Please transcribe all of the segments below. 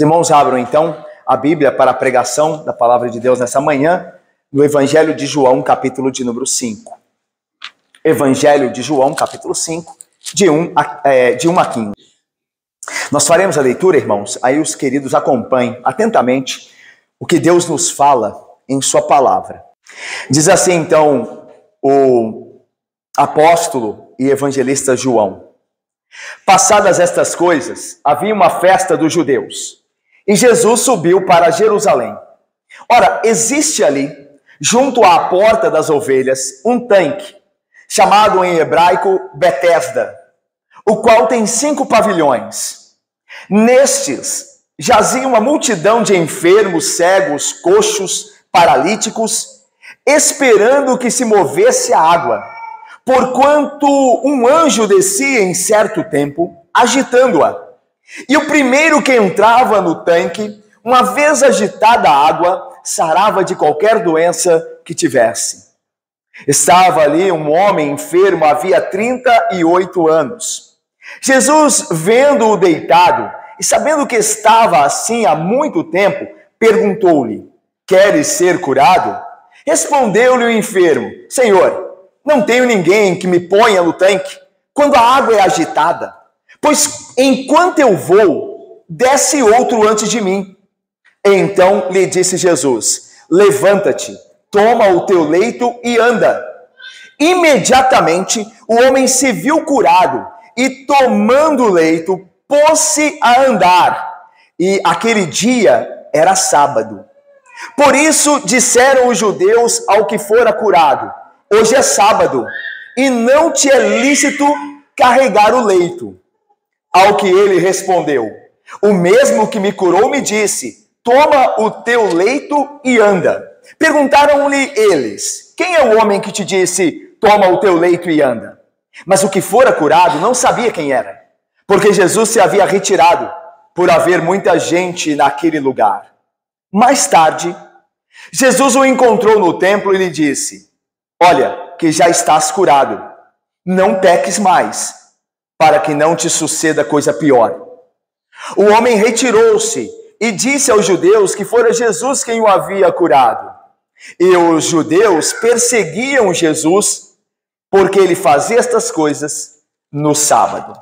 Os irmãos abram então a Bíblia para a pregação da palavra de Deus nessa manhã, no Evangelho de João, capítulo de número 5. Evangelho de João, capítulo 5, de 1 a 15. Nós faremos a leitura, irmãos, aí os queridos acompanhem atentamente o que Deus nos fala em sua palavra. Diz assim então o apóstolo e evangelista João: passadas estas coisas, havia uma festa dos judeus, e Jesus subiu para Jerusalém. Ora, existe ali, junto à porta das ovelhas, um tanque, chamado em hebraico Betesda, o qual tem 5 pavilhões. Nestes jazia uma multidão de enfermos, cegos, coxos, paralíticos, esperando que se movesse a água, porquanto um anjo descia em certo tempo, agitando-a. E o primeiro que entrava no tanque, uma vez agitada a água, sarava de qualquer doença que tivesse. Estava ali um homem enfermo havia 38 anos. Jesus, vendo-o deitado e sabendo que estava assim há muito tempo, perguntou-lhe: queres ser curado? Respondeu-lhe o enfermo: Senhor, não tenho ninguém que me ponha no tanque quando a água é agitada, pois enquanto eu vou, desce outro antes de mim. Então lhe disse Jesus: levanta-te, toma o teu leito e anda. Imediatamente o homem se viu curado e, tomando o leito, pôs-se a andar. E aquele dia era sábado. Por isso disseram os judeus ao que fora curado: hoje é sábado, e não te é lícito carregar o leito. Ao que ele respondeu: o mesmo que me curou me disse: toma o teu leito e anda. Perguntaram-lhe eles: quem é o homem que te disse: toma o teu leito e anda? Mas o que fora curado não sabia quem era, porque Jesus se havia retirado, por haver muita gente naquele lugar. Mais tarde, Jesus o encontrou no templo e lhe disse: olha, que já estás curado, não peques mais, para que não te suceda coisa pior. O homem retirou-se e disse aos judeus que fora Jesus quem o havia curado. E os judeus perseguiam Jesus porque ele fazia estas coisas no sábado.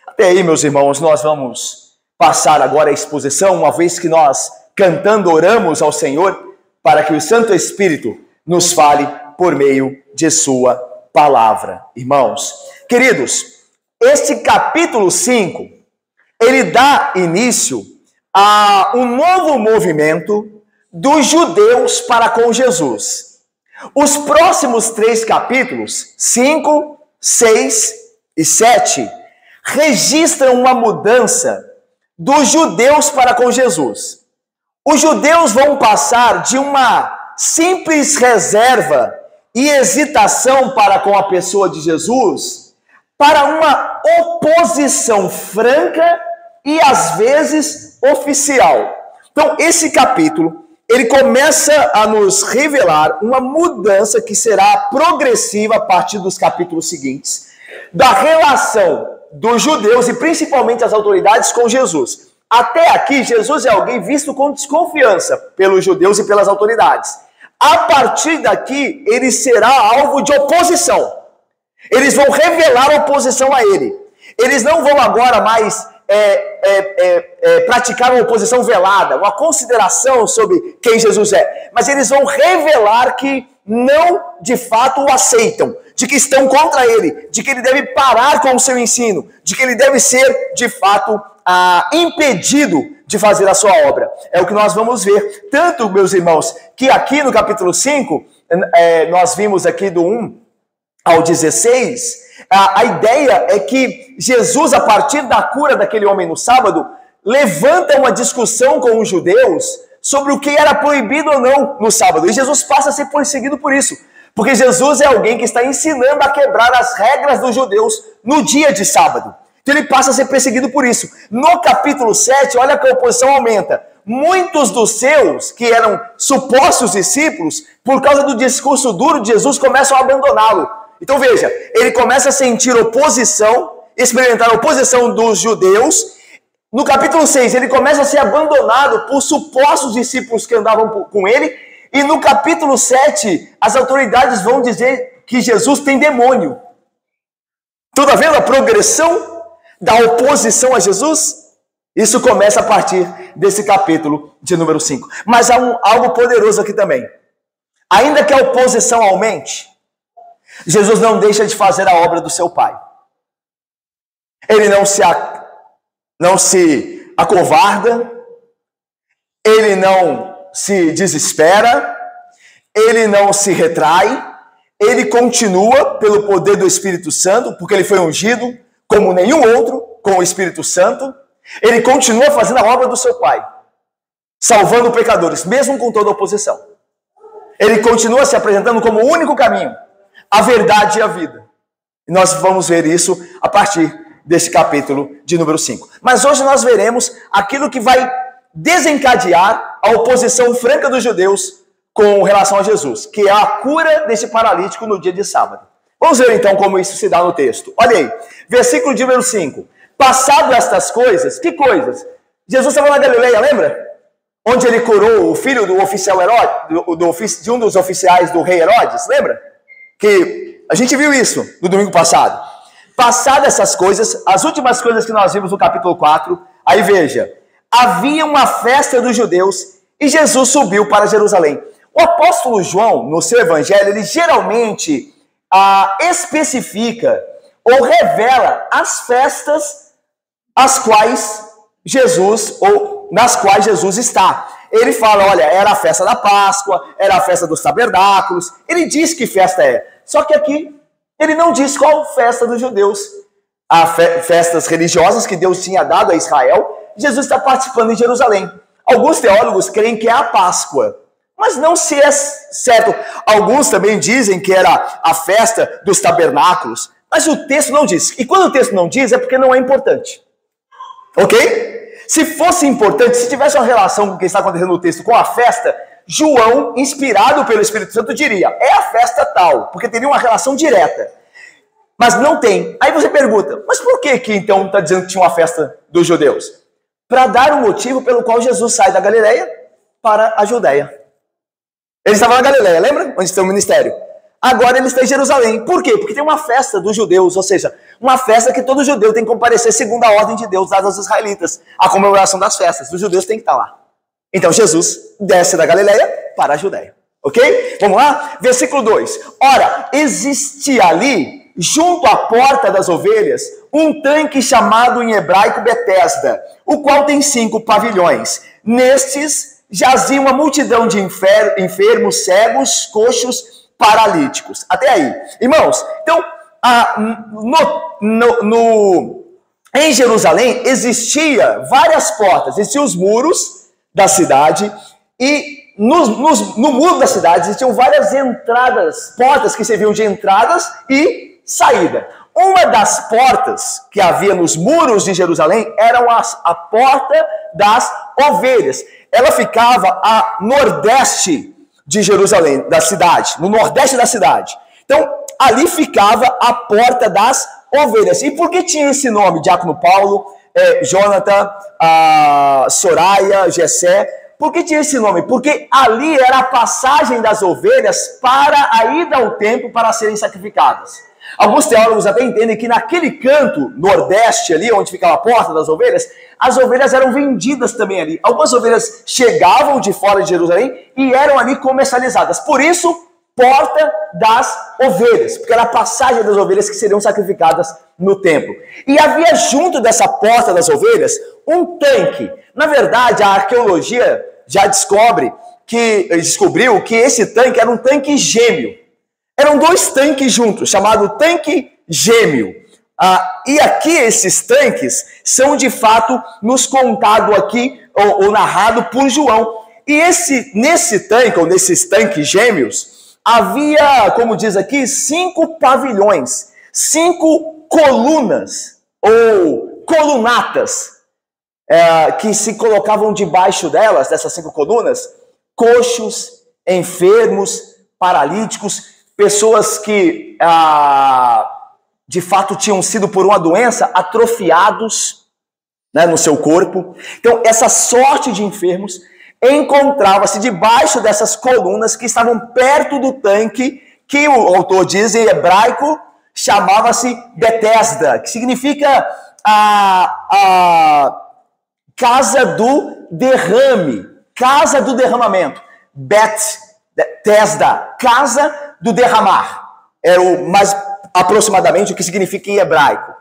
Até aí, meus irmãos, nós vamos passar agora a exposição, uma vez que nós, cantando, oramos ao Senhor para que o Santo Espírito nos fale por meio de sua palavra. Irmãos, queridos, este capítulo 5, ele dá início a um novo movimento dos judeus para com Jesus. Os próximos 3 capítulos, 5, 6 e 7, registram uma mudança dos judeus para com Jesus. Os judeus vão passar de uma simples reserva e hesitação para com a pessoa de Jesus para uma oposição franca e às vezes oficial. Então, esse capítulo, ele começa a nos revelar uma mudança que será progressiva a partir dos capítulos seguintes, da relação dos judeus e principalmente as autoridades com Jesus. Até aqui, Jesus é alguém visto com desconfiança pelos judeus e pelas autoridades. A partir daqui, ele será alvo de oposição. Eles vão revelar oposição a ele. Eles não vão agora mais praticar uma oposição velada, uma consideração sobre quem Jesus é. Mas eles vão revelar que não, de fato, o aceitam, de que estão contra ele, de que ele deve parar com o seu ensino, de que ele deve ser, de fato, impedido de fazer a sua obra. É o que nós vamos ver. Tanto, meus irmãos, que aqui no capítulo 5, nós vimos aqui do 1 ao 16, a ideia é que Jesus, a partir da cura daquele homem no sábado, levanta uma discussão com os judeus sobre o que era proibido ou não no sábado. E Jesus passa a ser perseguido por isso. Porque Jesus é alguém que está ensinando a quebrar as regras dos judeus no dia de sábado. Então ele passa a ser perseguido por isso. No capítulo 7, olha que a oposição aumenta. Muitos dos seus, que eram supostos discípulos, por causa do discurso duro de Jesus, começam a abandoná-lo. Então veja, ele começa a sentir oposição, experimentar a oposição dos judeus, No capítulo 6, ele começa a ser abandonado por supostos discípulos que andavam com ele. E no capítulo 7, as autoridades vão dizer que Jesus tem demônio. Tu tá vendo a progressão da oposição a Jesus? Isso começa a partir desse capítulo de número 5. Mas há algo poderoso aqui também. Ainda que a oposição aumente, Jesus não deixa de fazer a obra do seu Pai. Ele não se acovarda, ele não se desespera, ele não se retrai, ele continua pelo poder do Espírito Santo, porque ele foi ungido como nenhum outro com o Espírito Santo. Ele continua fazendo a obra do seu Pai, salvando pecadores, mesmo com toda a oposição. Ele continua se apresentando como o único caminho, a verdade e a vida. E nós vamos ver isso a partir desse capítulo de número 5. Mas hoje nós veremos aquilo que vai desencadear a oposição franca dos judeus com relação a Jesus, que é a cura desse paralítico no dia de sábado. Vamos ver então como isso se dá no texto. Olha aí, versículo de número 5. Passado estas coisas, que coisas? Jesus estava na Galileia, lembra? Onde ele curou o filho do oficial Herodes, de um dos oficiais do rei Herodes, lembra? Que a gente viu isso no domingo passado. Passadas essas coisas, as últimas coisas que nós vimos no capítulo 4, aí veja, havia uma festa dos judeus e Jesus subiu para Jerusalém. O apóstolo João, no seu evangelho, ele geralmente especifica ou revela as festas nas quais Jesus está. Ele fala, olha, era a festa da Páscoa, era a festa dos tabernáculos, ele diz que festa é. Só que aqui, ele não diz qual festa dos judeus, festas religiosas que Deus tinha dado a Israel, Jesus está participando em Jerusalém. Alguns teólogos creem que é a Páscoa, mas não se é certo. Alguns também dizem que era a festa dos tabernáculos, mas o texto não diz. E quando o texto não diz, é porque não é importante. Ok? Se fosse importante, se tivesse uma relação com o que está acontecendo no texto com a festa, João, inspirado pelo Espírito Santo, diria, é a festa tal, porque teria uma relação direta. Mas não tem. Aí você pergunta, mas por que então está dizendo que tinha uma festa dos judeus? Para dar um motivo pelo qual Jesus sai da Galileia para a Judéia. Ele estava na Galileia, lembra? Onde está o ministério. Agora ele está em Jerusalém. Por quê? Porque tem uma festa dos judeus, ou seja, uma festa que todo judeu tem que comparecer segundo a ordem de Deus dada aos israelitas. A comemoração das festas. Os judeus têm que estar lá. Então Jesus desce da Galileia para a Judéia. Ok? Vamos lá? Versículo 2. Ora, existia ali, junto à porta das ovelhas, um tanque chamado em hebraico Betesda, o qual tem 5 pavilhões. Nestes jazia uma multidão de enfermos, cegos, coxos, paralíticos. Até aí. Irmãos, então, em Jerusalém existia várias portas, existiam os muros da cidade e no muro da cidade existiam várias entradas, portas que serviam de entradas e saída. Uma das portas que havia nos muros de Jerusalém era a porta das ovelhas. Ela ficava a nordeste de Jerusalém, da cidade, no nordeste da cidade. Então, ali ficava a porta das ovelhas. E por que tinha esse nome, Diácono Paulo, Jonathan, Soraya, Gessé? Por que tinha esse nome? Porque ali era a passagem das ovelhas para a ida ao templo para serem sacrificadas. Alguns teólogos até entendem que naquele canto nordeste ali, onde ficava a porta das ovelhas, as ovelhas eram vendidas também ali. Algumas ovelhas chegavam de fora de Jerusalém e eram ali comercializadas. Por isso, porta das ovelhas, porque era a passagem das ovelhas que seriam sacrificadas no templo. E havia junto dessa porta das ovelhas um tanque. Na verdade, a arqueologia já descobriu que esse tanque era um tanque gêmeo. Eram 2 tanques juntos, chamado tanque gêmeo. E aqui esses tanques são de fato nos contado aqui, ou narrado por João. E nesse tanque, ou nesses tanques gêmeos, havia, como diz aqui, 5 pavilhões, 5 colunas, ou colunatas, que se colocavam debaixo delas, dessas 5 colunas, coxos, enfermos, paralíticos, pessoas que de fato tinham sido por uma doença atrofiados, né, no seu corpo. Então, essa sorte de enfermos encontrava-se debaixo dessas colunas que estavam perto do tanque, que o autor diz em hebraico, chamava-se Betesda, que significa a casa do derrame, casa do derramamento. Betesda, casa do derramar. É o mais aproximadamente o que significa em hebraico.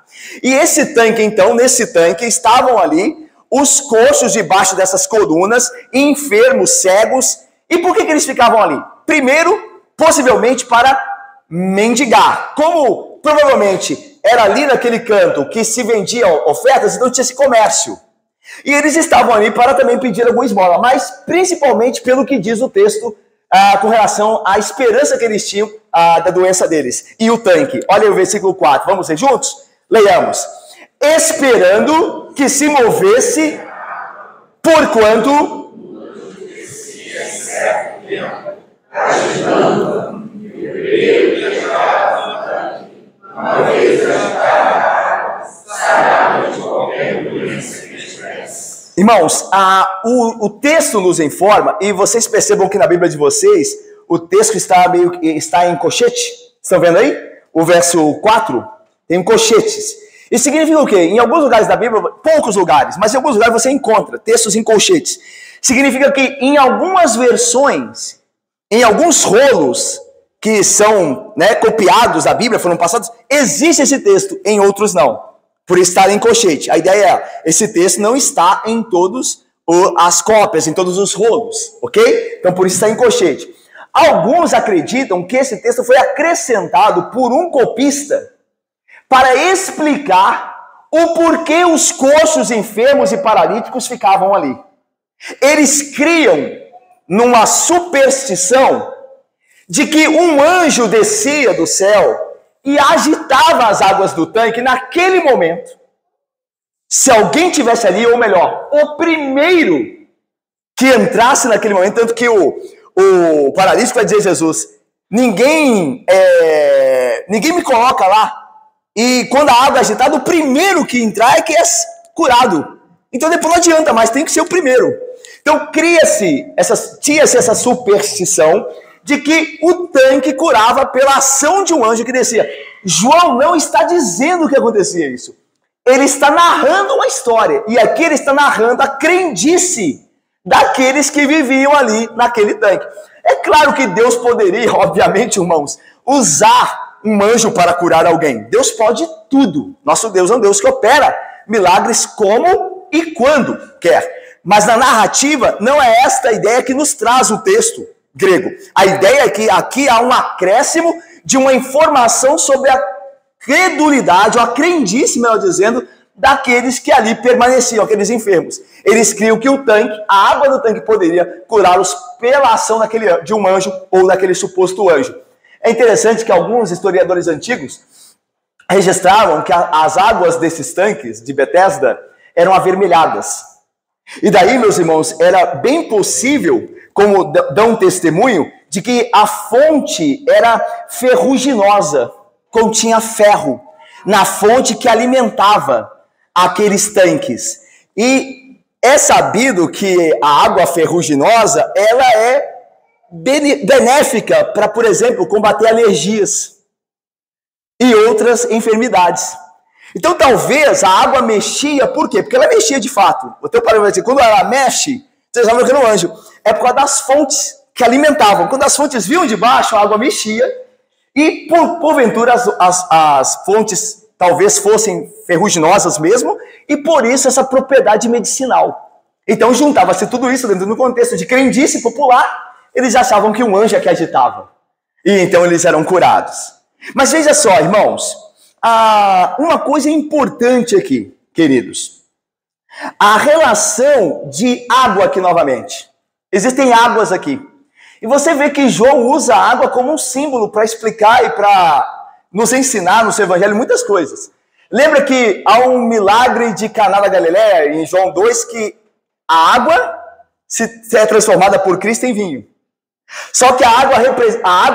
E esse tanque, então, nesse tanque estavam ali os coxos debaixo dessas colunas, enfermos, cegos. E por que eles ficavam ali? Primeiro, possivelmente para mendigar. Como provavelmente era ali naquele canto que se vendiam ofertas, então tinha esse comércio. E eles estavam ali para também pedir alguma esmola, mas principalmente pelo que diz o texto com relação à esperança que eles tinham da doença deles. E o tanque, olha o versículo 4, vamos ler juntos? Leiamos. Esperando que se movesse, porquanto irmãos, o texto nos informa, e vocês percebam que na Bíblia de vocês, o texto está em colchete. Estão vendo aí? O verso 4 tem colchetes. Isso significa o quê? Em alguns lugares da Bíblia, poucos lugares, mas em alguns lugares você encontra textos em colchetes. Significa que em algumas versões, em alguns rolos que são, né, copiados da Bíblia, foram passados, existe esse texto, em outros não, por estar em colchete. A ideia é, esse texto não está em todas as cópias, em todos os rolos, ok? Então por isso está em colchete. Alguns acreditam que esse texto foi acrescentado por um copista para explicar o porquê os coxos, enfermos e paralíticos ficavam ali. Eles criam numa superstição de que um anjo descia do céu e agitava as águas do tanque naquele momento. Se alguém tivesse ali, ou melhor, o primeiro que entrasse naquele momento, tanto que o paralítico vai dizer a Jesus, ninguém me coloca lá, e quando a água é agitada, o primeiro que entrar é que é curado. Então depois não adianta mais, tem que ser o primeiro. Então tinha-se essa superstição de que o tanque curava pela ação de um anjo que descia. João não está dizendo que acontecia isso. Ele está narrando uma história. E aqui ele está narrando a crendice daqueles que viviam ali naquele tanque. É claro que Deus poderia, obviamente, irmãos, usar um anjo para curar alguém. Deus pode tudo. Nosso Deus é um Deus que opera milagres como e quando quer. Mas na narrativa, não é esta a ideia que nos traz o texto grego. A ideia é que aqui há um acréscimo de uma informação sobre a credulidade, ou a crendice, melhor dizendo, daqueles que ali permaneciam, aqueles enfermos. Eles criam que o tanque, a água do tanque poderia curá-los pela ação de um anjo ou daquele suposto anjo. É interessante que alguns historiadores antigos registravam que as águas desses tanques de Betesda eram avermelhadas. E daí, meus irmãos, era bem possível, como dão testemunho, de que a fonte era ferruginosa, continha ferro, na fonte que alimentava aqueles tanques. E é sabido que a água ferruginosa, ela é benéfica para, por exemplo, combater alergias e outras enfermidades. Então, talvez a água mexia, por quê? Porque ela mexia de fato. O teu pai vai dizer, quando ela mexe, vocês sabem que não é um anjo, é por causa das fontes que alimentavam. Quando as fontes vinham de baixo, a água mexia, e porventura as fontes talvez fossem ferruginosas mesmo, e por isso essa propriedade medicinal. Então, juntava-se tudo isso dentro do contexto de crendice popular, eles achavam que um anjo é que agitava. E então eles eram curados. Mas veja só, irmãos, uma coisa importante aqui, queridos. A relação de água aqui novamente. Existem águas aqui. E você vê que João usa a água como um símbolo para explicar e para nos ensinar no seu evangelho muitas coisas. Lembra que há um milagre de Caná da Galileia, em João 2, que a água é transformada por Cristo em vinho. Só que a água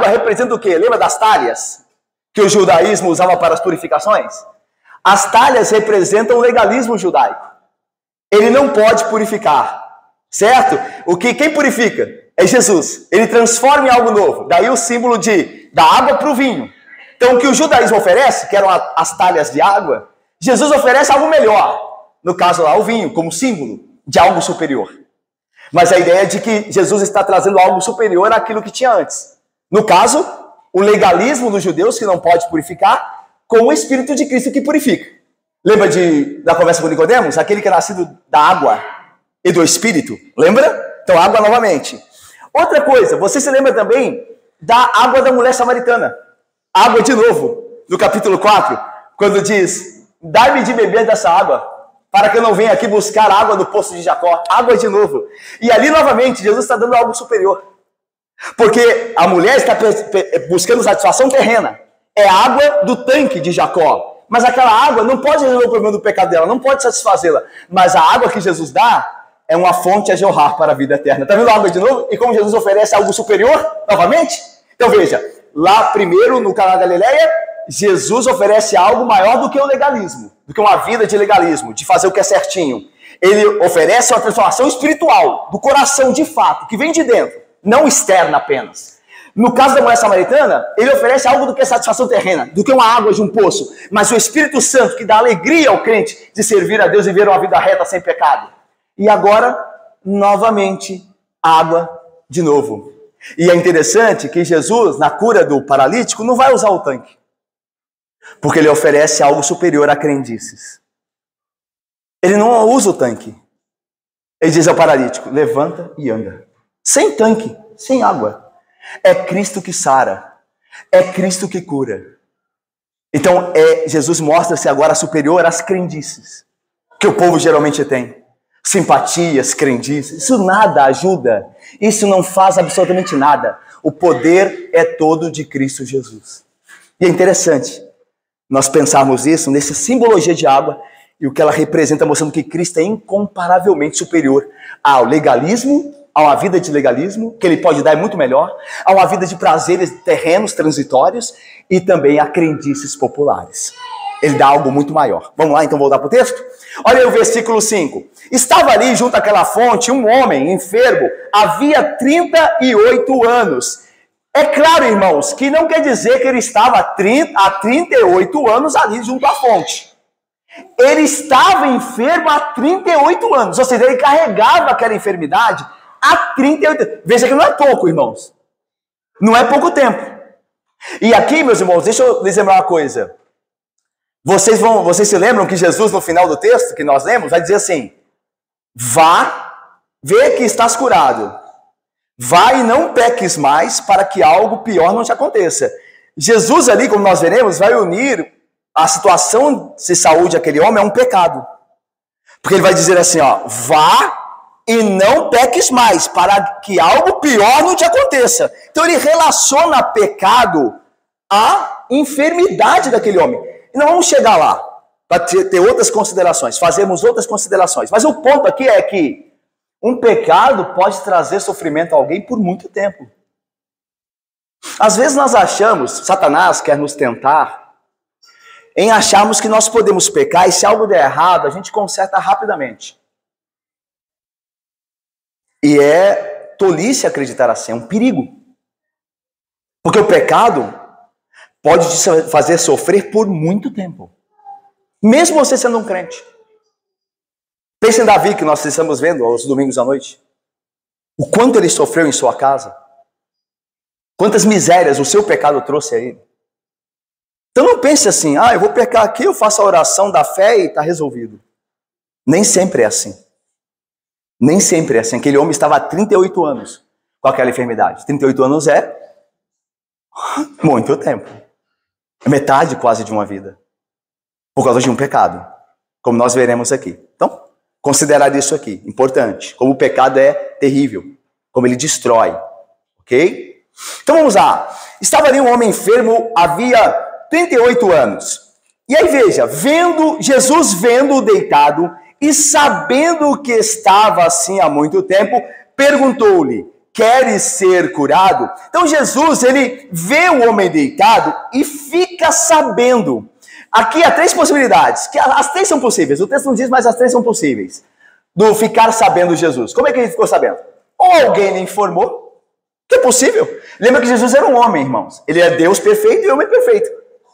representa o quê? Lembra das talhas que o judaísmo usava para as purificações? As talhas representam o legalismo judaico. ele não pode purificar, certo? Quem purifica é Jesus. Ele transforma em algo novo. Daí o símbolo da água para o vinho. Então o que o judaísmo oferece, que eram as talhas de água, Jesus oferece algo melhor. No caso lá, o vinho, como símbolo de algo superior. Mas a ideia é de que Jesus está trazendo algo superior àquilo que tinha antes. No caso, o legalismo dos judeus, que não pode purificar, com o Espírito de Cristo que purifica. Lembra da conversa com Nicodemos? Aquele que é nascido da água e do Espírito. Lembra? Então, água novamente. Outra coisa, você se lembra também da água da mulher samaritana. Água de novo, no capítulo 4, quando diz, dai-me de beber dessa água, para que eu não venha aqui buscar água do poço de Jacó. Água de novo. E ali, novamente, Jesus está dando algo superior. Porque a mulher está buscando satisfação terrena. É a água do tanque de Jacó. Mas aquela água não pode resolver o problema do pecado dela, não pode satisfazê-la. Mas a água que Jesus dá é uma fonte a jorrar para a vida eterna. Está vendo a água de novo? E como Jesus oferece algo superior, novamente? Então veja, lá primeiro no Caná da Galileia, Jesus oferece algo maior do que o legalismo, do que uma vida de legalismo, de fazer o que é certinho. Ele oferece uma transformação espiritual, do coração de fato, que vem de dentro, não externa apenas. No caso da mulher samaritana, ele oferece algo do que é satisfação terrena, do que uma água de um poço, mas o Espírito Santo que dá alegria ao crente de servir a Deus e viver uma vida reta sem pecado. E agora, novamente, água de novo. E é interessante que Jesus, na cura do paralítico, não vai usar o tanque, porque ele oferece algo superior a crendices. Ele não usa o tanque. Ele diz ao paralítico, levanta e anda. Sem tanque, sem água. É Cristo que sara. É Cristo que cura. Então, Jesus mostra-se agora superior às crendices que o povo geralmente tem. Simpatias, crendices. Isso nada ajuda. Isso não faz absolutamente nada. O poder é todo de Cristo Jesus. E é interessante nós pensarmos isso nessa simbologia de água e o que ela representa, mostrando que Cristo é incomparavelmente superior ao legalismo, a uma vida de legalismo, que ele pode dar é muito melhor, a uma vida de prazeres terrenos, transitórios, e também a crendices populares. Ele dá algo muito maior. Vamos lá, então, voltar para o texto? Olha aí o versículo 5. Estava ali, junto àquela fonte, um homem enfermo, havia 38 anos. É claro, irmãos, que não quer dizer que ele estava há 38 anos ali junto à fonte. Ele estava enfermo há 38 anos, ou seja, ele carregava aquela enfermidade há 38 anos. Veja que não é pouco, irmãos. Não é pouco tempo. E aqui, meus irmãos, deixa eu lhes lembrar uma coisa. Vocês se lembram que Jesus, no final do texto que nós lemos, vai dizer assim, vá, vê que estás curado. Vá e não peques mais para que algo pior não te aconteça. Jesus ali, como nós veremos, vai unir a situação de saúde daquele homem a um pecado. Porque ele vai dizer assim, ó, vá e não peques mais para que algo pior não te aconteça. Então ele relaciona pecado à enfermidade daquele homem. E nós vamos chegar lá para ter outras considerações, fazermos outras considerações. Mas o ponto aqui é que um pecado pode trazer sofrimento a alguém por muito tempo. Às vezes nós achamos, Satanás quer nos tentar, em acharmos que nós podemos pecar e se algo der errado, a gente conserta rapidamente. E é tolice acreditar assim, é um perigo. Porque o pecado pode te fazer sofrer por muito tempo. Mesmo você sendo um crente. Pense em Davi, que nós estamos vendo aos domingos à noite. O quanto ele sofreu em sua casa. Quantas misérias o seu pecado trouxe a ele. Então não pense assim, eu vou pecar aqui, eu faço a oração da fé e está resolvido. Nem sempre é assim. Nem sempre é assim. Aquele homem estava há 38 anos com aquela enfermidade. 38 anos é muito tempo. É metade quase de uma vida. Por causa de um pecado. Como nós veremos aqui. Então, considerar isso aqui, importante. Como o pecado é terrível. Como ele destrói. Ok? Então vamos lá. Estava ali um homem enfermo, havia 38 anos. E aí veja, Jesus vendo-o deitado e sabendo que estava assim há muito tempo, perguntou-lhe, queres ser curado? Então Jesus, ele vê o homem deitado e fica sabendo. Aqui há três possibilidades, que as três são possíveis. O texto não diz, mas as três são possíveis. do ficar sabendo de Jesus? Como é que ele ficou sabendo? Ou alguém lhe informou, que é possível. Lembra que Jesus era um homem, irmãos. Ele é Deus perfeito e homem perfeito.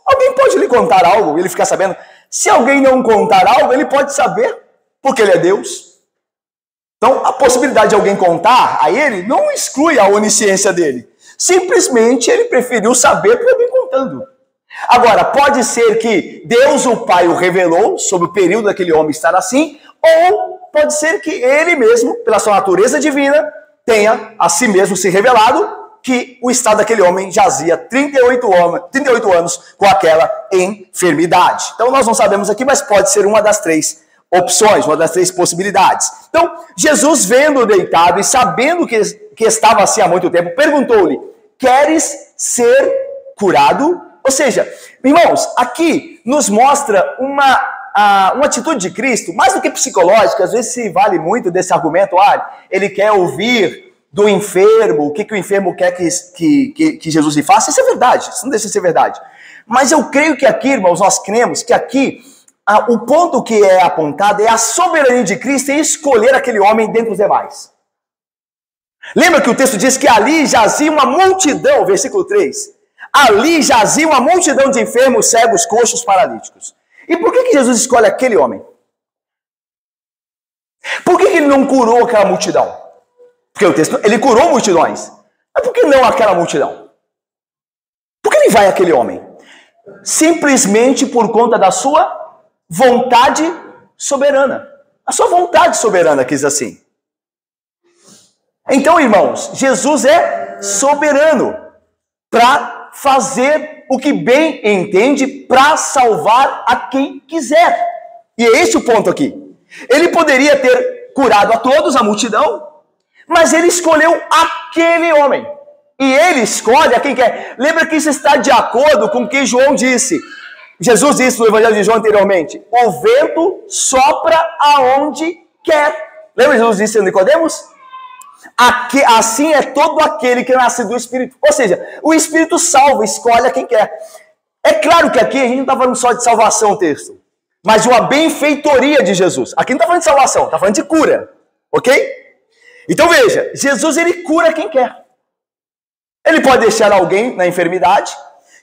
Alguém pode lhe contar algo e ele ficar sabendo. Se alguém não contar algo, ele pode saber, porque ele é Deus. Então, a possibilidade de alguém contar a ele não exclui a onisciência dele. Simplesmente ele preferiu saber por alguém contando. Agora, pode ser que Deus, o Pai, o revelou sobre o período daquele homem estar assim, ou pode ser que ele mesmo, pela sua natureza divina, tenha a si mesmo se revelado que o estado daquele homem jazia 38 anos com aquela enfermidade. Então, nós não sabemos aqui, mas pode ser uma das três opções, uma das três possibilidades. Então, Jesus, vendo-o deitado e sabendo que estava assim há muito tempo, perguntou-lhe: queres ser curado? Ou seja, irmãos, aqui nos mostra uma atitude de Cristo, mais do que psicológica. Às vezes se vale muito desse argumento, ele quer ouvir do enfermo, o que o enfermo quer que Jesus lhe faça. Isso é verdade, isso não deixa de ser verdade. Mas eu creio que aqui, irmãos, nós cremos que aqui o ponto que é apontado é a soberania de Cristo em escolher aquele homem dentre os demais. Lembra que o texto diz que ali jazia uma multidão, versículo 3. Ali jazia uma multidão de enfermos, cegos, coxos, paralíticos. E por que Jesus escolhe aquele homem? Por que ele não curou aquela multidão? Porque o texto, ele curou multidões. Mas por que não aquela multidão? Por que ele vai àquele homem? Simplesmente por conta da sua vontade soberana. A sua vontade soberana quis assim. Então, irmãos, Jesus é soberano para fazer o que bem entende, para salvar a quem quiser. E é esse o ponto aqui. Ele poderia ter curado a todos, a multidão, mas ele escolheu aquele homem. E ele escolhe a quem quer. Lembra que isso está de acordo com o que João disse. Jesus disse no Evangelho de João anteriormente: o vento sopra aonde quer. Lembra que Jesus disse a Nicodemos? Assim é todo aquele que nasce do Espírito. Ou seja, o Espírito salva, escolhe a quem quer. É claro que aqui a gente não está falando só de salvação, o texto, mas de uma benfeitoria de Jesus. Aqui não está falando de salvação, está falando de cura. Ok? Então veja, Jesus ele cura quem quer. Ele pode deixar alguém na enfermidade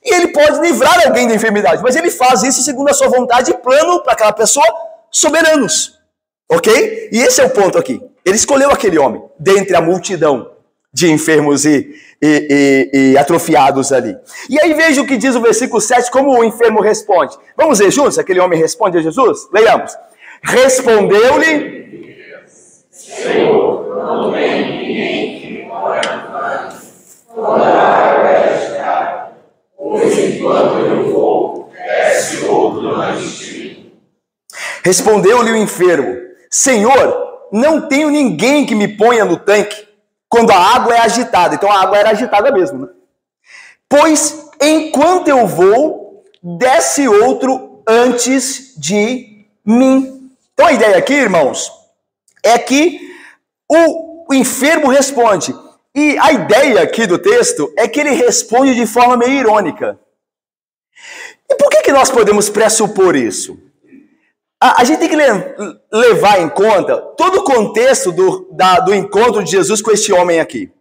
e ele pode livrar alguém da enfermidade, mas ele faz isso segundo a sua vontade e plano para aquela pessoa soberanos. Ok? E esse é o ponto aqui. Ele escolheu aquele homem dentre a multidão de enfermos e atrofiados ali. E aí veja o que diz o versículo 7, como o enfermo responde. Vamos ver juntos? Aquele homem responde a Jesus? Leiamos. Respondeu-lhe: Senhor, não tem ninguém que me ponha no tanque quando a água é agitada, pois enquanto eu vou, desce outro antes de mim. Respondeu-lhe o enfermo: Senhor, não tenho ninguém que me ponha no tanque quando a água é agitada. Então a água era agitada mesmo, né? Pois enquanto eu vou, desce outro antes de mim. Então a ideia aqui, irmãos, é que o enfermo responde. E a ideia aqui do texto é que ele responde de forma meio irônica. E por que nós podemos pressupor isso? A gente tem que levar em conta todo o contexto do encontro de Jesus com este homem aqui.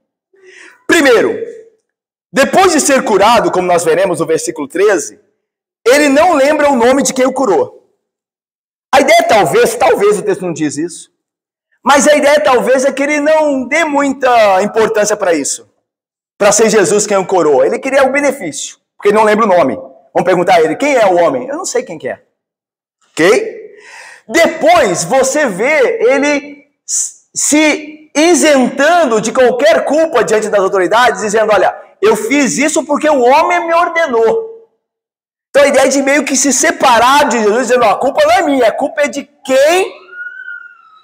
Primeiro, depois de ser curado, como nós veremos no versículo 13, ele não lembra o nome de quem o curou. A ideia talvez o texto não diz isso, mas a ideia talvez é que ele não dê muita importância para isso, para ser Jesus quem o curou. Ele queria o benefício, porque ele não lembra o nome. Vamos perguntar a ele: quem é o homem? Eu não sei quem que é. Ok? Depois você vê ele se isentando de qualquer culpa diante das autoridades, dizendo: olha, eu fiz isso porque o homem me ordenou. Então a ideia de meio que se separar de Jesus, dizendo: a culpa não é minha, a culpa é de quem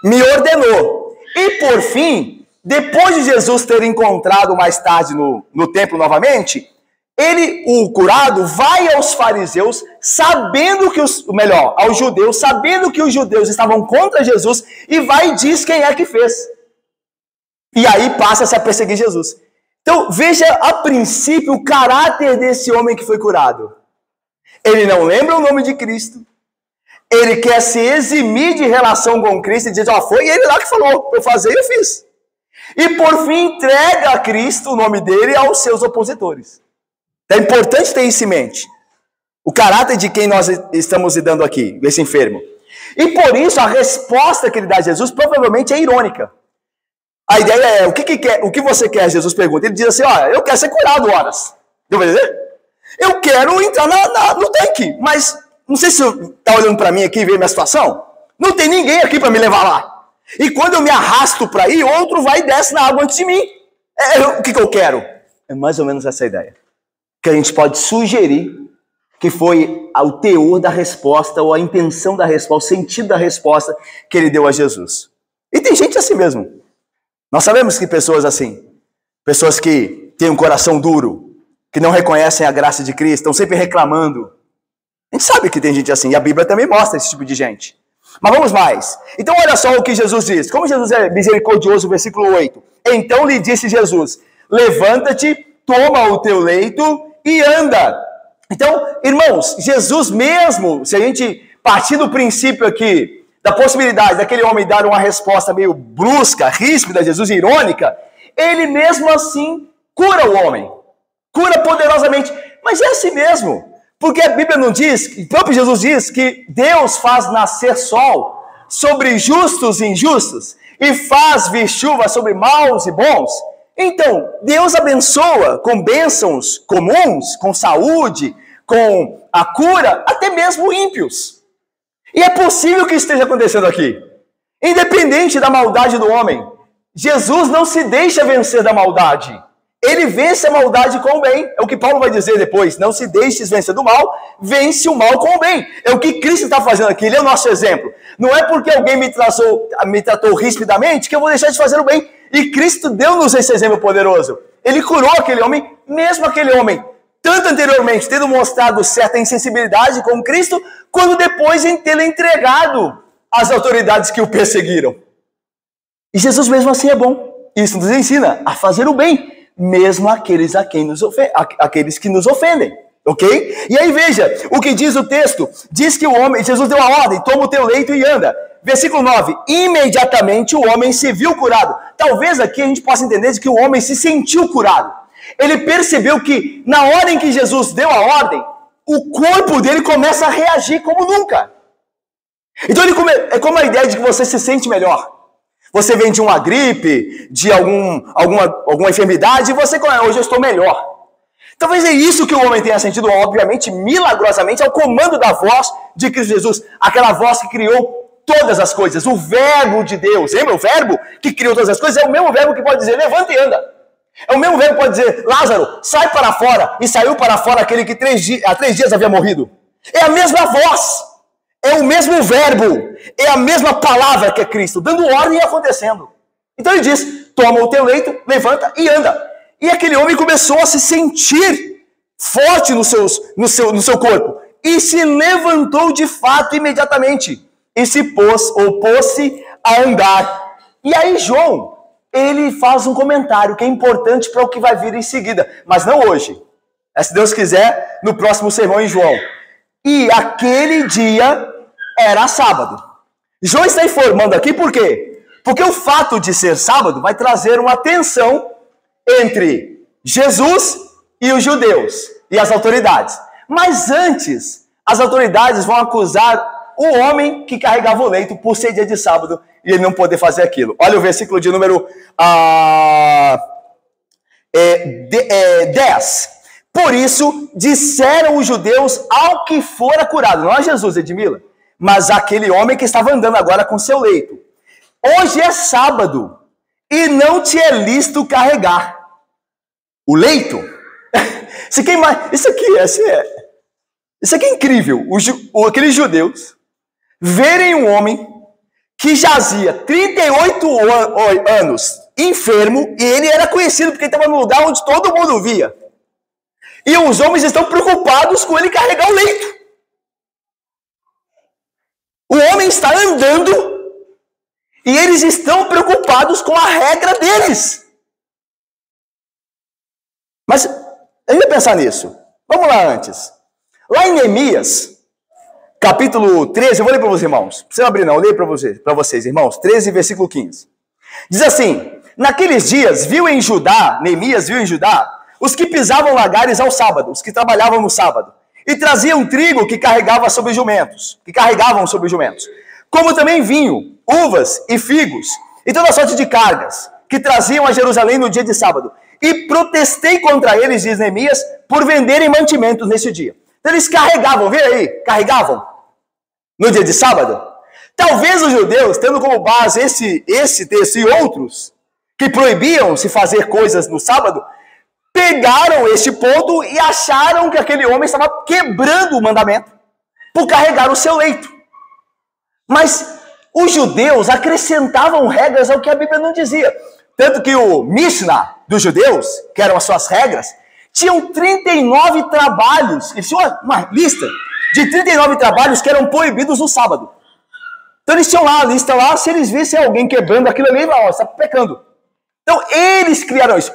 me ordenou. E por fim, depois de Jesus ter encontrado mais tarde no templo novamente, ele, o curado, vai aos fariseus, sabendo que aos judeus, sabendo que os judeus estavam contra Jesus, e vai e diz quem é que fez. E aí passa-se a perseguir Jesus. Então, veja a princípio o caráter desse homem que foi curado. Ele não lembra o nome de Cristo, Ele quer se eximir de relação com Cristo e dizer, ó, foi ele lá que falou, eu fazer e eu fiz. E por fim entrega a Cristo, o nome dele, aos seus opositores. É importante ter isso em mente. O caráter de quem nós estamos lidando aqui, desse enfermo. E por isso a resposta que ele dá a Jesus provavelmente é irônica. A ideia é, o que você quer? Jesus pergunta. Ele diz assim, ó, eu quero ser curado, horas. Deu pra dizer? Eu quero entrar no tanque, mas não sei se você está olhando para mim aqui e vê minha situação. Não tem ninguém aqui para me levar lá. E quando eu me arrasto para ir, outro vai e desce na água antes de mim. O que eu quero? É mais ou menos essa ideia. Que a gente pode sugerir que foi o teor da resposta, ou a intenção da resposta, o sentido da resposta que ele deu a Jesus. E tem gente assim mesmo. Nós sabemos que pessoas assim, pessoas que têm um coração duro, que não reconhecem a graça de Cristo, estão sempre reclamando. A gente sabe que tem gente assim, e a Bíblia também mostra esse tipo de gente. Mas vamos mais. Então olha só o que Jesus diz. Como Jesus é misericordioso, versículo 8. Então lhe disse Jesus, levanta-te, toma o teu leito e anda. Então, irmãos, Jesus mesmo, se a gente partir do princípio aqui, da possibilidade daquele homem dar uma resposta meio brusca, ríspida, Jesus irônica, ele mesmo assim cura o homem. Cura poderosamente. Mas é assim mesmo. Porque a Bíblia não diz, o próprio Jesus diz que Deus faz nascer sol sobre justos e injustos e faz vir chuva sobre maus e bons. Então, Deus abençoa com bênçãos comuns, com saúde, com a cura, até mesmo ímpios. E é possível que esteja acontecendo aqui. Independente da maldade do homem, Jesus não se deixa vencer da maldade. Ele vence a maldade com o bem. É o que Paulo vai dizer depois. Não se deixes vencer do mal, vence o mal com o bem. É o que Cristo está fazendo aqui. Ele é o nosso exemplo. Não é porque alguém me tratou rispidamente que eu vou deixar de fazer o bem. E Cristo deu-nos esse exemplo poderoso. Ele curou aquele homem, mesmo aquele homem, tanto anteriormente tendo mostrado certa insensibilidade com Cristo, quando depois em tê-lo entregado às autoridades que o perseguiram. E Jesus mesmo assim é bom. Isso nos ensina a fazer o bem, mesmo aqueles aqueles que nos ofendem, ok? E aí veja, o que diz o texto, diz que o homem, Jesus deu a ordem, toma o teu leito e anda. Versículo 9, imediatamente o homem se viu curado. Talvez aqui a gente possa entender de que o homem se sentiu curado. Ele percebeu que na hora em que Jesus deu a ordem, o corpo dele começa a reagir como nunca. Então é como a ideia de que você se sente melhor. Você vem de uma gripe, de alguma enfermidade, e você, hoje eu estou melhor. Talvez é isso que o homem tenha sentido, obviamente, milagrosamente, ao comando da voz de Cristo Jesus. Aquela voz que criou todas as coisas, o verbo de Deus. Lembra o verbo que criou todas as coisas? É o mesmo verbo que pode dizer, levanta e anda. É o mesmo verbo que pode dizer, Lázaro, sai para fora. E saiu para fora aquele que há 3 dias havia morrido. É a mesma voz. É o mesmo verbo, é a mesma palavra que é Cristo, dando ordem e acontecendo. Então ele diz, toma o teu leito, levanta e anda. E aquele homem começou a se sentir forte no seu corpo. E se levantou de fato imediatamente. E se pôs-se a andar. E aí João, ele faz um comentário que é importante para o que vai vir em seguida. Mas não hoje. Se Deus quiser, no próximo sermão em João. E aquele dia era sábado. João está informando aqui por quê? Porque o fato de ser sábado vai trazer uma tensão entre Jesus e os judeus e as autoridades. Mas antes, as autoridades vão acusar o homem que carregava o leito por ser dia de sábado e ele não poder fazer aquilo. Olha o versículo de número 10. Por isso, disseram os judeus ao que fora curado, não a Jesus, Edmila, mas aquele homem que estava andando agora com seu leito. Hoje é sábado e não te é lícito carregar o leito. Isso aqui é incrível. Aqueles judeus verem um homem que jazia 38 anos enfermo e ele era conhecido porque ele estava no lugar onde todo mundo via. E os homens estão preocupados com ele carregar o leito. O homem está andando e eles estão preocupados com a regra deles. Mas a gente vai pensar nisso. Vamos lá antes. Lá em Neemias, capítulo 13, eu vou ler para vocês, irmãos. Não precisa abrir não, eu leio para vocês, irmãos. 13, versículo 15. Diz assim: naqueles dias, Neemias viu em Judá, os que pisavam lagares ao sábado, os que trabalhavam no sábado, e traziam trigo que carregavam sobre jumentos, como também vinho, uvas e figos, e toda sorte de cargas, que traziam a Jerusalém no dia de sábado. E protestei contra eles, diz Neemias, por venderem mantimentos nesse dia. Então eles carregavam, vê aí, carregavam no dia de sábado. Talvez os judeus, tendo como base esse texto e outros, que proibiam se fazer coisas no sábado, pegaram este ponto e acharam que aquele homem estava quebrando o mandamento por carregar o seu leito. Mas os judeus acrescentavam regras ao que a Bíblia não dizia. Tanto que o Mishnah dos judeus, que eram as suas regras, tinham 39 trabalhos, eles tinham uma lista de 39 trabalhos que eram proibidos no sábado. Então eles tinham lá a lista lá, se eles vissem alguém quebrando aquilo ali, ó, está pecando. Então eles criaram isso.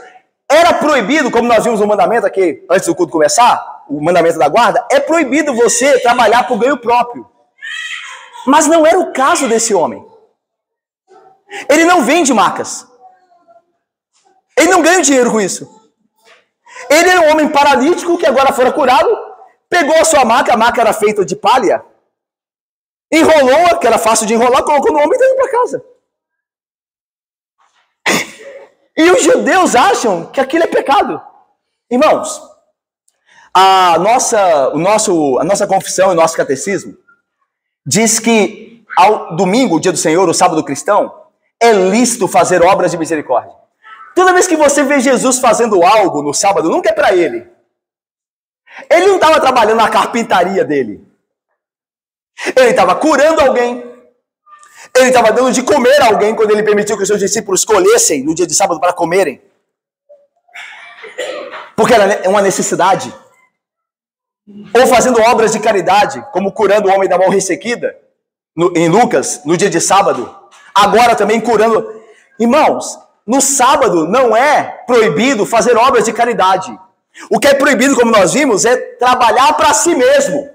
Era proibido, como nós vimos no mandamento aqui, antes do culto começar, o mandamento da guarda, é proibido você trabalhar por ganho próprio. Mas não era o caso desse homem. Ele não vende macas. Ele não ganha dinheiro com isso. Ele era um homem paralítico que agora fora curado, pegou a sua maca, a maca era feita de palha, enrolou, que era fácil de enrolar, colocou no ombro e está indo para casa. E os judeus acham que aquilo é pecado. Irmãos, a nossa confissão e o nosso catecismo diz que ao domingo, o dia do Senhor, o sábado cristão, é lícito fazer obras de misericórdia. Toda vez que você vê Jesus fazendo algo no sábado, nunca é para ele. Ele não estava trabalhando na carpintaria dele. Ele estava curando alguém. Ele estava dando de comer a alguém quando ele permitiu que os seus discípulos escolhessem no dia de sábado para comerem. Porque era uma necessidade. Ou fazendo obras de caridade, como curando o homem da mão ressequida, em Lucas, no dia de sábado. Agora também curando. Irmãos, no sábado não é proibido fazer obras de caridade. O que é proibido, como nós vimos, é trabalhar para si mesmo.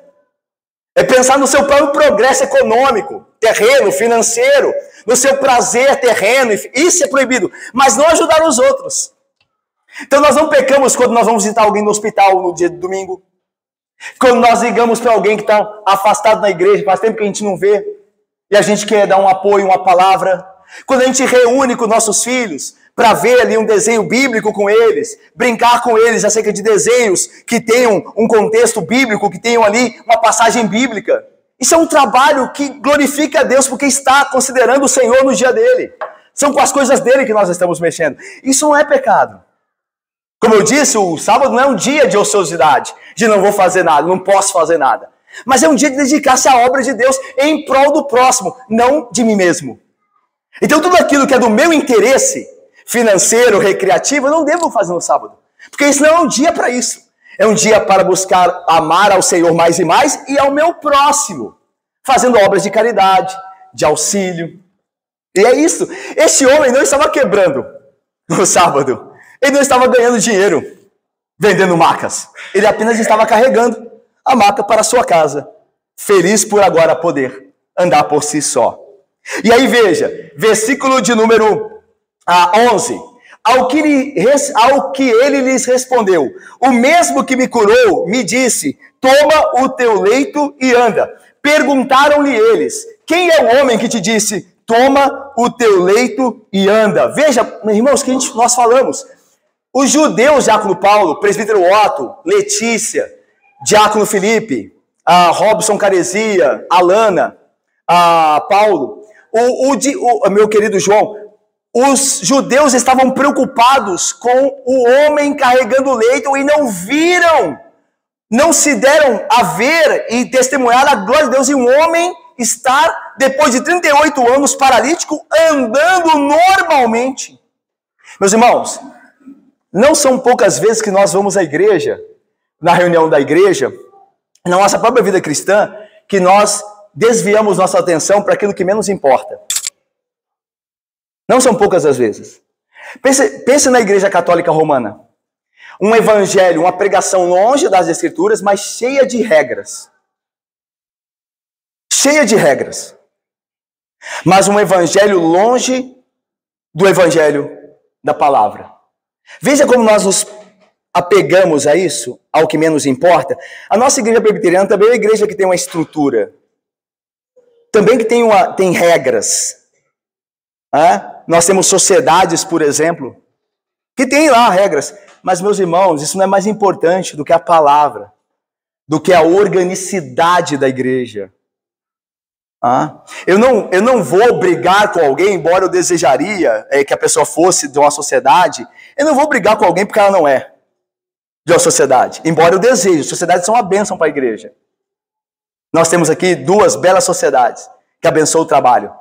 É pensar no seu próprio progresso econômico, terreno, financeiro, no seu prazer terreno. Isso é proibido. Mas não ajudar os outros. Então nós não pecamos quando nós vamos visitar alguém no hospital no dia de domingo. Quando nós ligamos para alguém que está afastado na igreja, faz tempo que a gente não vê, e a gente quer dar um apoio, uma palavra. Quando a gente reúne com nossos filhos para ver ali um desenho bíblico com eles, brincar com eles acerca de desenhos que tenham um contexto bíblico, que tenham ali uma passagem bíblica. Isso é um trabalho que glorifica a Deus porque está considerando o Senhor no dia dele. São com as coisas dele que nós estamos mexendo. Isso não é pecado. Como eu disse, o sábado não é um dia de ociosidade, de não vou fazer nada, não posso fazer nada. Mas é um dia de dedicar-se à obra de Deus em prol do próximo, não de mim mesmo. Então tudo aquilo que é do meu interesse financeiro, recreativo, eu não devo fazer no sábado. Porque isso não é um dia para isso. É um dia para buscar amar ao Senhor mais e mais e ao meu próximo. Fazendo obras de caridade, de auxílio. E é isso. Este homem não estava quebrando no sábado. Ele não estava ganhando dinheiro vendendo macas. Ele apenas estava carregando a maca para a sua casa. Feliz por agora poder andar por si só. E aí veja, versículo de número 11. Ao que ele lhes respondeu: o mesmo que me curou me disse, toma o teu leito e anda. Perguntaram-lhe eles, quem é o homem que te disse, toma o teu leito e anda? Veja, irmãos, que nós falamos. Os judeus, diácono Paulo, presbítero Otto, Letícia, diácono Felipe, Robson Caresia, Alana, Paulo, o meu querido João, os judeus estavam preocupados com o homem carregando o leito e não viram, não se deram a ver e testemunhar a glória de Deus. E um homem estar, depois de 38 anos, paralítico, andando normalmente. Meus irmãos, não são poucas vezes que nós vamos à igreja, na reunião da igreja, na nossa própria vida cristã, que nós desviamos nossa atenção para aquilo que menos importa. Não são poucas as vezes. Pense na igreja católica romana. Um evangelho, uma pregação longe das escrituras, mas cheia de regras. cheia de regras, mas um evangelho longe do evangelho da palavra. Veja como nós nos apegamos a isso, ao que menos importa. A nossa igreja presbiteriana também é uma igreja que tem uma estrutura, também que tem regras. Nós temos sociedades, por exemplo, que tem lá regras. Mas, meus irmãos, isso não é mais importante do que a palavra, do que a organicidade da igreja. Eu não vou brigar com alguém, embora eu desejaria que a pessoa fosse de uma sociedade. Eu não vou brigar com alguém porque ela não é de uma sociedade, embora eu deseje. Sociedades são uma bênção para a igreja. Nós temos aqui 2 belas sociedades que abençoam o trabalho.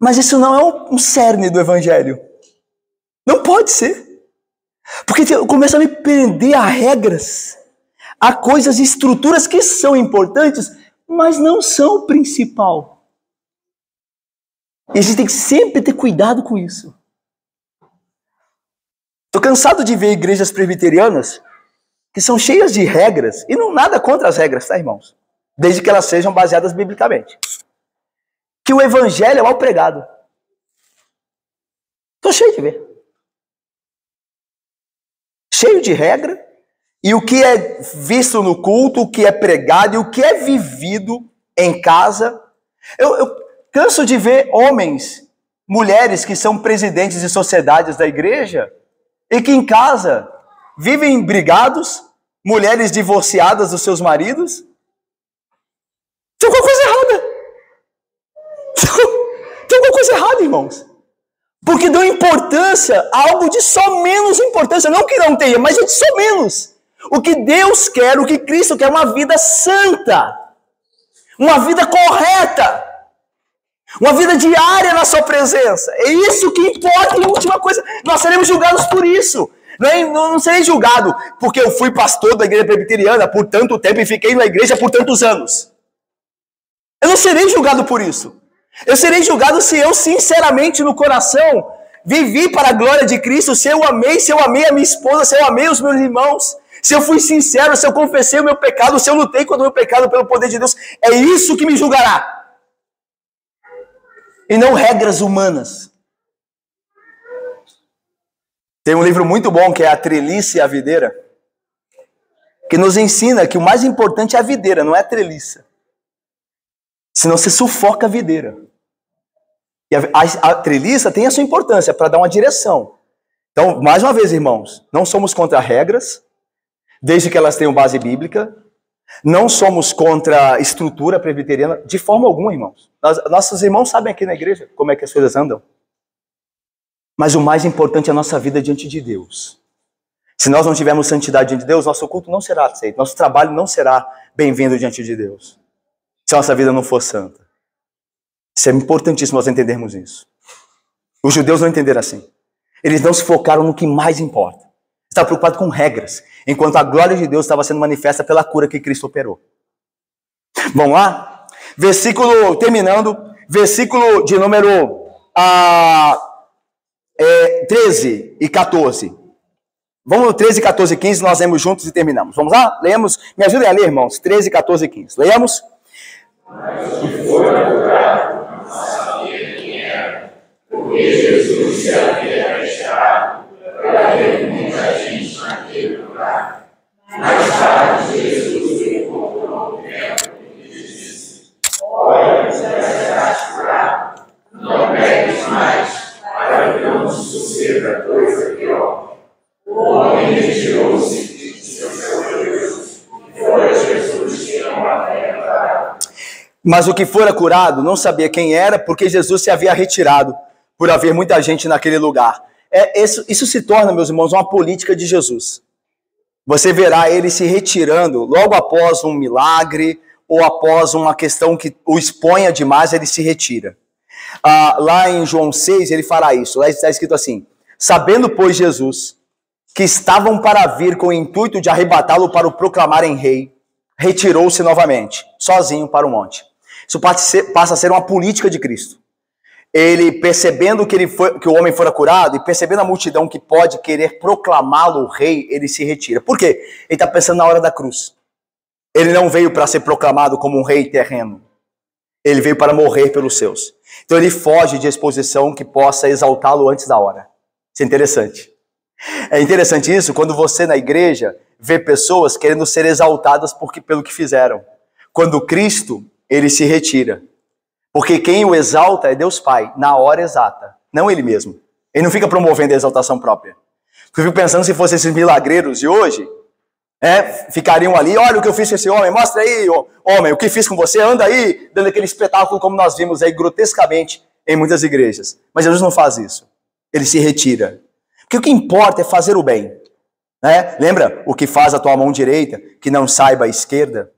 Mas isso não é um cerne do evangelho. Não pode ser. Porque eu começo a me prender a regras, a coisas e estruturas que são importantes, mas não são o principal. E a gente tem que sempre ter cuidado com isso. Estou cansado de ver igrejas presbiterianas que são cheias de regras, e não nada contra as regras, tá, irmãos? Desde que elas sejam baseadas biblicamente. Que o evangelho é mal pregado. Estou cheio de ver. Cheio de regra, e o que é visto no culto, o que é pregado e o que é vivido em casa. Eu canso de ver homens, mulheres que são presidentes de sociedades da igreja e que em casa vivem brigados, mulheres divorciadas dos seus maridos. Tem alguma coisa errada. Tem alguma coisa errada, irmãos. Porque dão importância a algo de só menos importância. Não que não tenha, mas é de só menos. O que Deus quer, o que Cristo quer, é uma vida santa. Uma vida correta. Uma vida diária na sua presença. É isso que importa em última coisa. Nós seremos julgados por isso. Não serei julgado porque eu fui pastor da igreja presbiteriana por tanto tempo e fiquei na igreja por tantos anos. Eu não serei julgado por isso. Eu serei julgado se eu, sinceramente, no coração, vivi para a glória de Cristo, se eu amei a minha esposa, se eu amei os meus irmãos, se eu fui sincero, se eu confessei o meu pecado, se eu lutei contra o meu pecado pelo poder de Deus. É isso que me julgará. E não regras humanas. Tem um livro muito bom que é A Treliça e a Videira, que nos ensina que o mais importante é a videira, não é a treliça. Senão você sufoca a videira. E a treliça tem a sua importância para dar uma direção. Então, mais uma vez, irmãos, não somos contra regras, desde que elas tenham base bíblica. Não somos contra a estrutura presbiteriana, de forma alguma, irmãos. Nossos irmãos sabem aqui na igreja como é que as coisas andam. Mas o mais importante é a nossa vida diante de Deus. Se nós não tivermos santidade diante de Deus, nosso culto não será aceito. Nosso trabalho não será bem-vindo diante de Deus. Se a nossa vida não for santa. Isso é importantíssimo nós entendermos isso. Os judeus não entenderam assim. Eles não se focaram no que mais importa. Estavam preocupados com regras, enquanto a glória de Deus estava sendo manifesta pela cura que Cristo operou. Vamos lá? Terminando, versículo de número 13 e 14. Vamos no 13, 14 e 15, nós lemos juntos e terminamos. Vamos lá? Lemos. Me ajudem a ler, irmãos. 13, 14 e 15. Leamos. Mas o que foi curado não sabia quem era, porque Jesus se havia retirado para ver muita gente naquele lugar. Mais tarde, Jesus ficou por um tempo e disse: olha, estás curado, não pegues mais, para que não suceda coisa pior. O homem retirou-se e disse ao seu Deus, e foi Jesus que não havia curado. Mas o que fora curado não sabia quem era, porque Jesus se havia retirado, por haver muita gente naquele lugar. Isso se torna, meus irmãos, uma política de Jesus. Você verá ele se retirando logo após um milagre, ou após uma questão que o exponha demais, ele se retira. Lá em João 6, ele fará isso. Lá está escrito assim: sabendo, pois, Jesus, que estavam para vir com o intuito de arrebatá-lo para o proclamarem rei, retirou-se novamente, sozinho para o monte. Isso passa a ser uma política de Cristo. Ele, percebendo que o homem fora curado, e percebendo a multidão que pode querer proclamá-lo rei, ele se retira. Por quê? Ele está pensando na hora da cruz. Ele não veio para ser proclamado como um rei terreno. Ele veio para morrer pelos seus. Então ele foge de exposição que possa exaltá-lo antes da hora. Isso é interessante. É interessante isso quando você na igreja vê pessoas querendo ser exaltadas pelo que fizeram. Quando Cristo, ele se retira. Porque quem o exalta é Deus Pai, na hora exata, não ele mesmo. Ele não fica promovendo a exaltação própria. Eu fico pensando se fossem esses milagreiros de hoje, ficariam ali, olha o que eu fiz com esse homem, mostra aí, homem, o que fiz com você, anda aí, dando aquele espetáculo como nós vimos aí grotescamente em muitas igrejas. Mas Jesus não faz isso. Ele se retira. Porque o que importa é fazer o bem. Né? Lembra o que faz a tua mão direita, que não saiba a esquerda?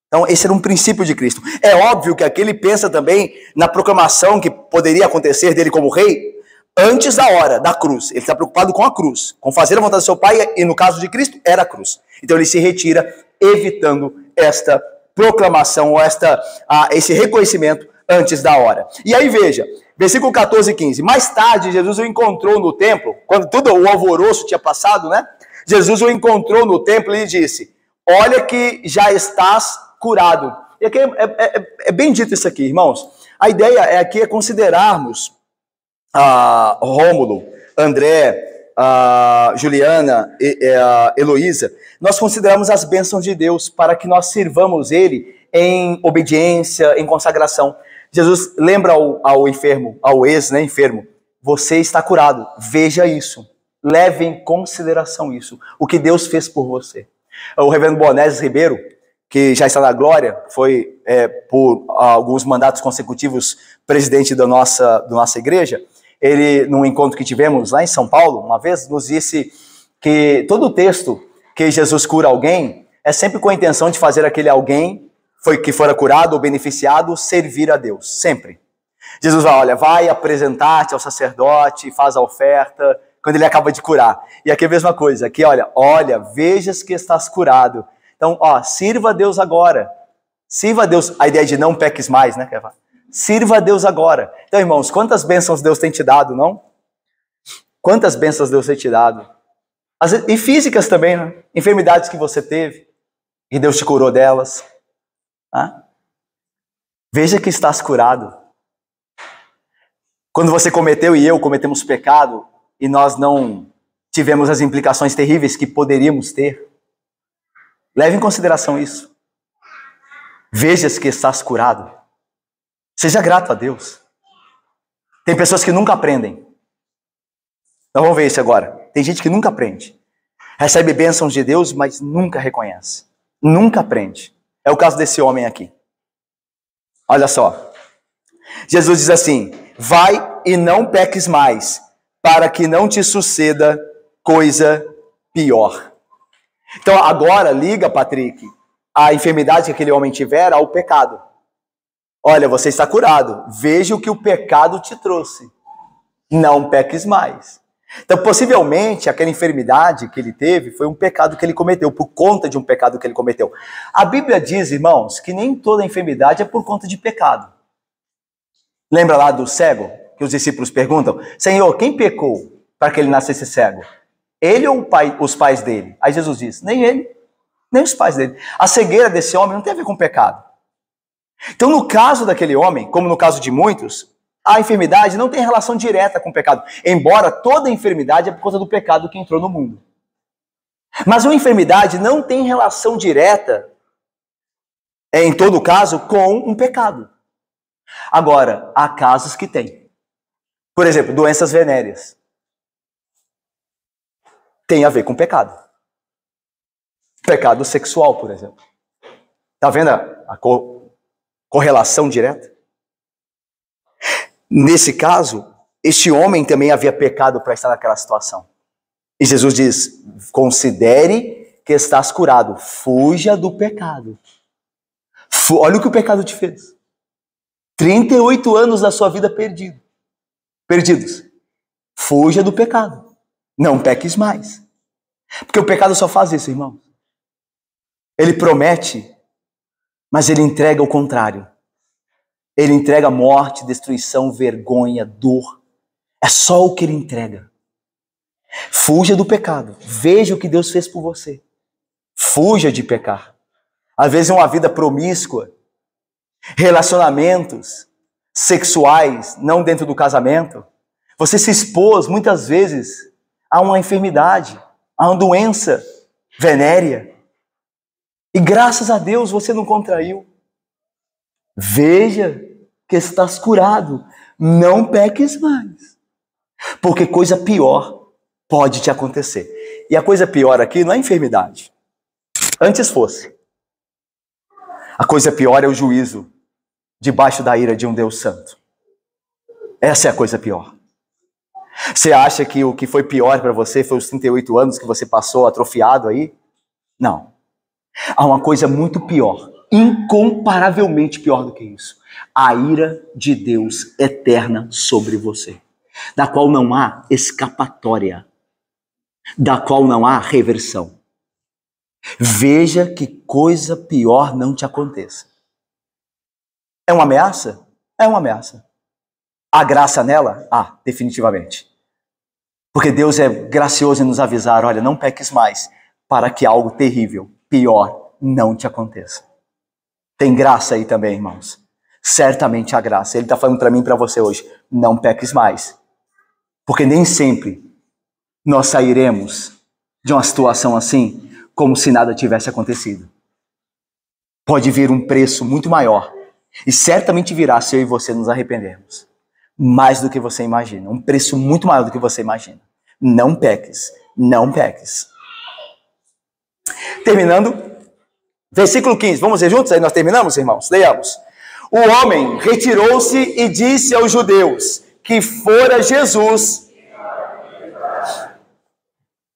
Então, esse era um princípio de Cristo. É óbvio que aqui ele pensa também na proclamação que poderia acontecer dele como rei antes da hora da cruz. Ele está preocupado com a cruz, com fazer a vontade do seu Pai, e no caso de Cristo, era a cruz. Então ele se retira, evitando esta proclamação, ou esse reconhecimento antes da hora. E aí veja, versículo 14 e 15. Mais tarde, Jesus o encontrou no templo, quando todo o alvoroço tinha passado, né? Jesus o encontrou no templo e lhe disse, olha que já estás curado. E aqui é bem dito isso aqui, irmãos. A ideia aqui é considerarmos Rômulo, André, Juliana, Heloísa, nós consideramos as bênçãos de Deus para que nós sirvamos Ele em obediência, em consagração. Jesus lembra ao enfermo, ao ex-enfermo, você está curado, veja isso, leve em consideração isso, o que Deus fez por você. O reverendo Bonézio Ribeiro, que já está na glória, foi por alguns mandatos consecutivos presidente da nossa igreja. Ele, num encontro que tivemos lá em São Paulo, uma vez, nos disse que todo o texto que Jesus cura alguém é sempre com a intenção de fazer aquele alguém que fora curado ou beneficiado servir a Deus, sempre. Jesus vai, olha, vai apresentar-te ao sacerdote, faz a oferta, quando ele acaba de curar. E aqui é a mesma coisa, aqui olha, vejas que estás curado. Então, sirva a Deus agora. Sirva a Deus, a ideia de não peques mais, né? Sirva a Deus agora. Então, irmãos, quantas bênçãos Deus tem te dado, não? Quantas bênçãos Deus tem te dado? E físicas também, né? Enfermidades que você teve, e Deus te curou delas. Veja que estás curado. Quando você cometeu e eu cometemos pecado, e nós não tivemos as implicações terríveis que poderíamos ter, leve em consideração isso. Vejas que estás curado. Seja grato a Deus. Tem pessoas que nunca aprendem. Então vamos ver isso agora. Tem gente que nunca aprende. Recebe bênçãos de Deus, mas nunca reconhece. Nunca aprende. É o caso desse homem aqui. Olha só. Jesus diz assim, vai e não peques mais, para que não te suceda coisa pior. Então agora liga, Patrick, a enfermidade que aquele homem tiver ao pecado. Olha, você está curado. Veja o que o pecado te trouxe. Não peques mais. Então, possivelmente, aquela enfermidade que ele teve foi um pecado que ele cometeu, por conta de um pecado que ele cometeu. A Bíblia diz, irmãos, que nem toda enfermidade é por conta de pecado. Lembra lá do cego? Que os discípulos perguntam, Senhor, quem pecou para que ele nascesse cego? Ele ou os pais dele? Aí Jesus diz, nem ele, nem os pais dele. A cegueira desse homem não tem a ver com pecado. Então, no caso daquele homem, como no caso de muitos, a enfermidade não tem relação direta com o pecado, embora toda enfermidade é por conta do pecado que entrou no mundo. Mas uma enfermidade não tem relação direta, em todo caso, com um pecado. Agora, há casos que tem. Por exemplo, doenças venéreas. Tem a ver com pecado. Pecado sexual, por exemplo. Está vendo a correlação direta? Nesse caso, este homem também havia pecado para estar naquela situação. E Jesus diz, considere que estás curado, fuja do pecado. Olha o que o pecado te fez. 38 anos da sua vida perdidos. Fuja do pecado. Não peques mais. Porque o pecado só faz isso, irmão. Ele promete, mas ele entrega o contrário. Ele entrega morte, destruição, vergonha, dor. É só o que ele entrega. Fuja do pecado. Veja o que Deus fez por você. Fuja de pecar. Às vezes uma vida promíscua relacionamentos sexuais, não dentro do casamento. Você se expôs muitas vezes a uma enfermidade, a uma doença venérea. E graças a Deus você não contraiu. Veja que estás curado. Não peques mais. Porque coisa pior pode te acontecer. E a coisa pior aqui não é a enfermidade. Antes fosse. A coisa pior é o juízo debaixo da ira de um Deus santo. Essa é a coisa pior. Você acha que o que foi pior para você foi os 38 anos que você passou atrofiado aí? Não. Há uma coisa muito pior, incomparavelmente pior do que isso. A ira de Deus eterna sobre você, da qual não há escapatória, da qual não há reversão. Veja que coisa pior não te aconteça. É uma ameaça? É uma ameaça. Há graça nela? Há, definitivamente. Porque Deus é gracioso em nos avisar, olha, não peques mais, para que algo terrível, pior, não te aconteça. Tem graça aí também, irmãos. Certamente há graça. Ele está falando para mim e para você hoje, não peques mais. Porque nem sempre nós sairemos de uma situação assim, como se nada tivesse acontecido. Pode vir um preço muito maior. E certamente virá se eu e você nos arrependermos. Mais do que você imagina. Um preço muito maior do que você imagina. Não peques. Não peques. Terminando. Versículo 15. Vamos ler juntos? Aí nós terminamos, irmãos? Leiamos. O homem retirou-se e disse aos judeus que fora Jesus.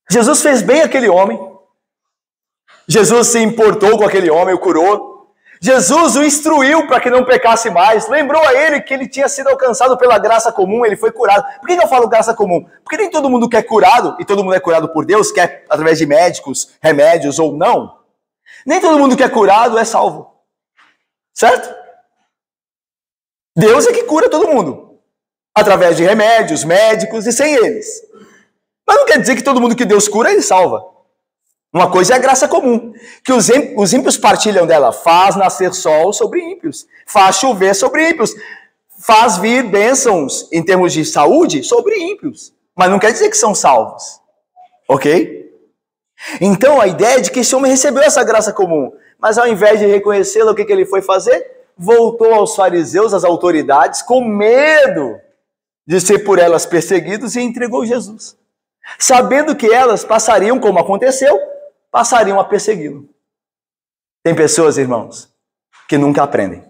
Jesus fez bem aquele homem. Jesus se importou com aquele homem, o curou. Jesus o instruiu para que não pecasse mais. Lembrou a ele que ele tinha sido alcançado pela graça comum, ele foi curado. Por que eu falo graça comum? Porque nem todo mundo quer curado, e todo mundo é curado por Deus, quer através de médicos, remédios ou não. Nem todo mundo que é curado é salvo. Certo? Deus é que cura todo mundo. Através de remédios, médicos e sem eles. Mas não quer dizer que todo mundo que Deus cura, ele salva. Uma coisa é a graça comum, que os ímpios partilham dela. Faz nascer sol sobre ímpios, faz chover sobre ímpios, faz vir bênçãos em termos de saúde sobre ímpios. Mas não quer dizer que são salvos. Ok? Então a ideia é de que esse homem recebeu essa graça comum, mas ao invés de reconhecê-la, o que ele foi fazer? Voltou aos fariseus, às autoridades, com medo de ser por elas perseguidos, e entregou Jesus. Sabendo que elas passariam, como aconteceu, passariam a persegui-lo. Tem pessoas, irmãos, que nunca aprendem.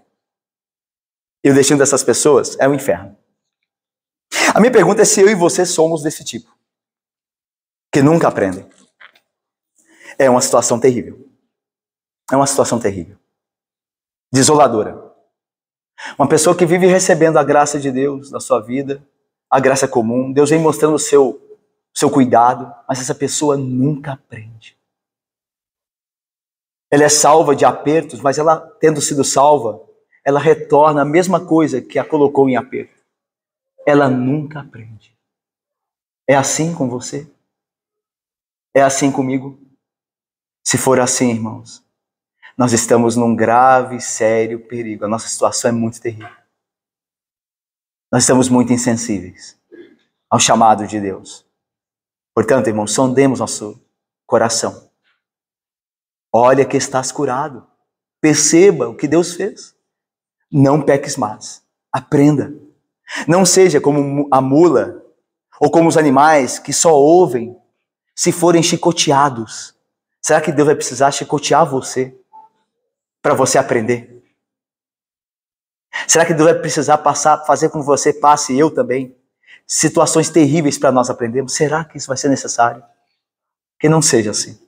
E o destino dessas pessoas é o inferno. A minha pergunta é se eu e você somos desse tipo, que nunca aprendem. É uma situação terrível. É uma situação terrível. Desoladora. Uma pessoa que vive recebendo a graça de Deus na sua vida, a graça comum, Deus vem mostrando o seu cuidado, mas essa pessoa nunca aprende. Ela é salva de apertos, mas ela, tendo sido salva, ela retorna a mesma coisa que a colocou em aperto. Ela nunca aprende. É assim com você? É assim comigo? Se for assim, irmãos, nós estamos num grave e sério perigo. A nossa situação é muito terrível. Nós estamos muito insensíveis ao chamado de Deus. Portanto, irmãos, sondemos nosso coração. Olha que estás curado. Perceba o que Deus fez. Não peques mais. Aprenda. Não seja como a mula ou como os animais que só ouvem se forem chicoteados. Será que Deus vai precisar chicotear você para você aprender? Será que Deus vai precisar fazer com que você passe, e eu também, situações terríveis para nós aprendermos? Será que isso vai ser necessário? Que não seja assim.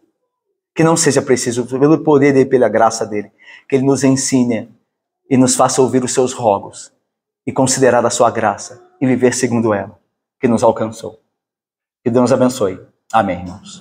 Que não seja preciso, pelo poder dele, pela graça dele, que ele nos ensine e nos faça ouvir os seus rogos e considerar a sua graça e viver segundo ela, que nos alcançou. Que Deus nos abençoe. Amém, irmãos.